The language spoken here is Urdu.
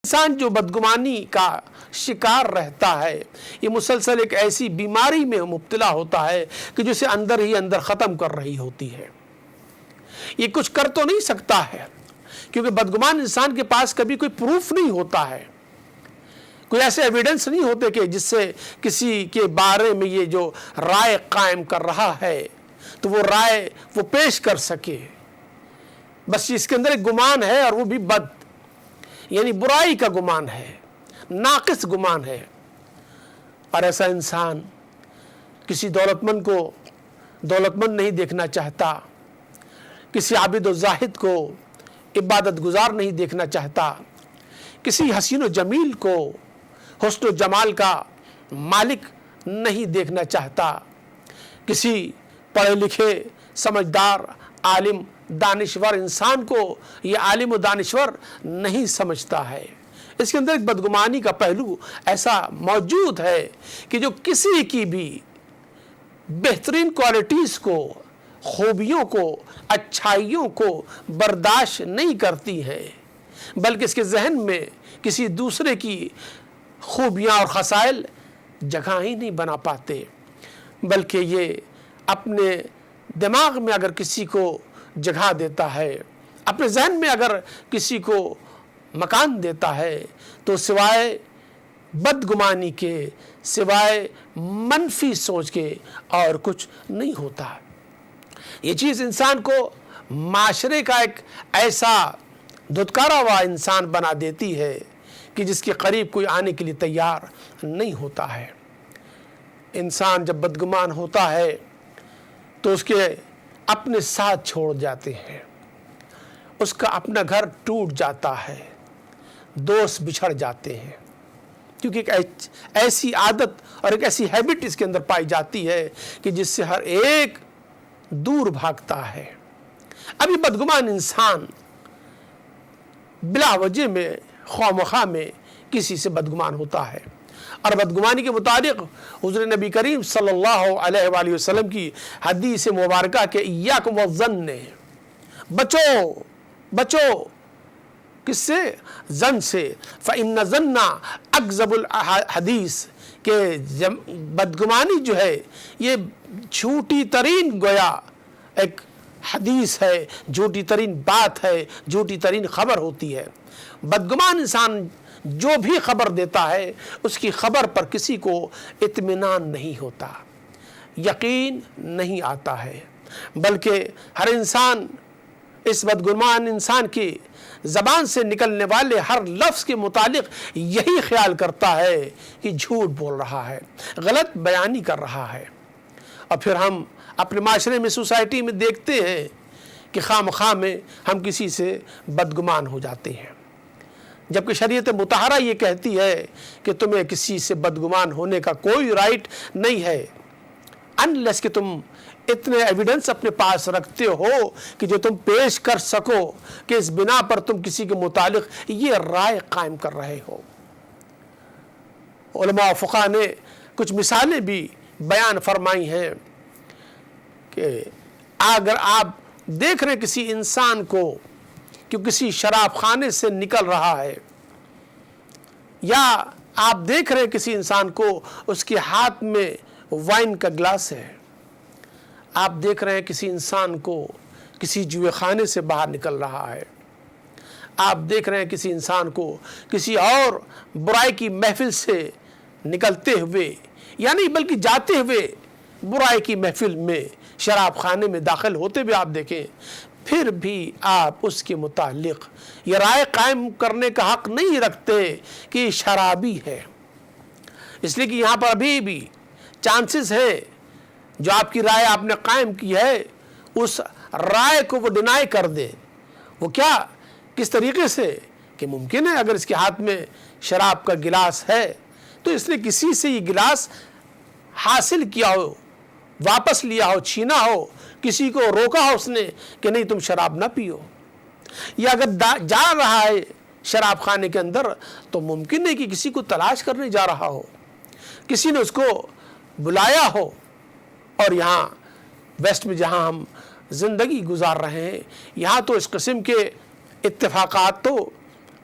انسان جو بدگمانی کا شکار رہتا ہے یہ مسلسل ایک ایسی بیماری میں مبتلا ہوتا ہے کہ جسے اندر ہی اندر ختم کر رہی ہوتی ہے. یہ کچھ کر تو نہیں سکتا ہے کیونکہ بدگمان انسان کے پاس کبھی کوئی پروف نہیں ہوتا ہے, کوئی ایسے ایویڈنس نہیں ہوتے کہ جس سے کسی کے بارے میں یہ جو رائے قائم کر رہا ہے تو وہ رائے وہ پیش کر سکے. بس اس کے اندر ایک گمان ہے اور وہ بھی بد, یعنی برائی کا گمان ہے, ناقص گمان ہے. اور ایسا انسان کسی دولت مند کو دولت مند نہیں دیکھنا چاہتا, کسی عابد و زاہد کو عبادت گزار نہیں دیکھنا چاہتا, کسی حسین و جمیل کو حسن و جمال کا مالک نہیں دیکھنا چاہتا, کسی پڑھے لکھے سمجھدار عالم دانشور انسان کو یہ عالم و دانشور نہیں سمجھتا ہے. اس کے اندر ایک بدگمانی کا پہلو ایسا موجود ہے کہ جو کسی کی بھی بہترین کوالٹیز کو, خوبیوں کو, اچھائیوں کو برداشت نہیں کرتی ہے, بلکہ اس کے ذہن میں کسی دوسرے کی خوبیاں اور خصائل جگہ ہی نہیں بنا پاتے, بلکہ یہ اپنے دماغ میں اگر کسی کو جگہ دیتا ہے, اپنے ذہن میں اگر کسی کو مکان دیتا ہے تو سوائے بدگمانی کے, سوائے منفی سوچ کے اور کچھ نہیں ہوتا. یہ چیز انسان کو معاشرے کا ایک ایسا دھتکارا ہوا انسان بنا دیتی ہے کہ جس کے قریب کوئی آنے کے لیے تیار نہیں ہوتا ہے. انسان جب بدگمان ہوتا ہے تو اس کے اپنے ساتھ چھوڑ جاتے ہیں, اس کا اپنا گھر ٹوٹ جاتا ہے, دوست بچھڑ جاتے ہیں, کیونکہ ایک ایسی عادت اور ایک ایسی ہیبٹ اس کے اندر پائی جاتی ہے کہ جس سے ہر ایک دور بھاگتا ہے. ابھی بدگمان انسان بلا وجہ میں خواہ مخواہ میں کسی سے بدگمان ہوتا ہے, اور بدگمانی کے مطابق حضور نبی کریم صلی اللہ علیہ وآلہ وسلم کی حدیث مبارکہ کے ایاکم والظن نے, بچو بچو کس سے؟ ظن سے. فإن الظن اکذب الحدیث, کہ بدگمانی جو ہے یہ جھوٹی ترین گویا ایک حدیث ہے, جھوٹی ترین بات ہے, جھوٹی ترین خبر ہوتی ہے. بدگمان انسان جو بھی خبر دیتا ہے اس کی خبر پر کسی کو اطمینان نہیں ہوتا, یقین نہیں آتا ہے, بلکہ ہر انسان اس بدگمان انسان کی زبان سے نکلنے والے ہر لفظ کے متعلق یہی خیال کرتا ہے کہ جھوٹ بول رہا ہے, غلط بیانی کر رہا ہے. اور پھر ہم اپنے معاشرے میں, سوسائٹی میں دیکھتے ہیں کہ خواہ مخواہ میں ہم کسی سے بدگمان ہو جاتے ہیں, جبکہ شریعت مطہرہ یہ کہتی ہے کہ تمہیں کسی سے بدگمان ہونے کا کوئی رائٹ نہیں ہے انلیس کہ تم اتنے ایویڈنس اپنے پاس رکھتے ہو کہ جو تم پیش کر سکو کہ اس بنا پر تم کسی کے متعلق یہ رائے قائم کر رہے ہو. علماء و فقہاء نے کچھ مثالیں بھی بیان فرمائی ہیں کہ اگر آپ دیکھ رہے کسی انسان کو کہ کسی شراب خانے سے نکل رہا ہے, یا آپ دیکھ رہے کسی انسان کو اس کے ہاتھ میں وائن کا گلاس ہے, آپ دیکھ رہے ہیں کسی انسان کو کسی جوئے خانے سے باہر نکل رہا ہے, آپ دیکھ رہے ہیں کسی انسان کو کسی اور برائی کی محفل سے نکلتے ہوئے, یا نہیں بلکہ جاتے ہوئے برائی کی محفل میں شراب خانے میں داخل ہوتے ہوئے آپ دیکھیں, پھر بھی آپ اس کے متعلق یہ رائے قائم کرنے کا حق نہیں رکھتے کہ یہ شرابی ہے, اس لیے کہ یہاں پر ابھی بھی چانسز ہے جو آپ کی رائے آپ نے قائم کی ہے اس رائے کو وہ ڈینائی کر دے. وہ کیا, کس طریقے سے, کہ ممکن ہے اگر اس کے ہاتھ میں شراب کا گلاس ہے تو اس نے کسی سے یہ گلاس حاصل کیا ہو, واپس لیا ہو, چھینا ہو, کسی کو روکا ہو اس نے کہ نہیں تم شراب نہ پیو, یا اگر جا رہا ہے شراب خانے کے اندر تو ممکن ہے کہ کسی کو تلاش کرنے جا رہا ہو, کسی نے اس کو بلایا ہو. اور یہاں ویسٹ میں جہاں ہم زندگی گزار رہے ہیں یہاں تو اس قسم کے اتفاقات تو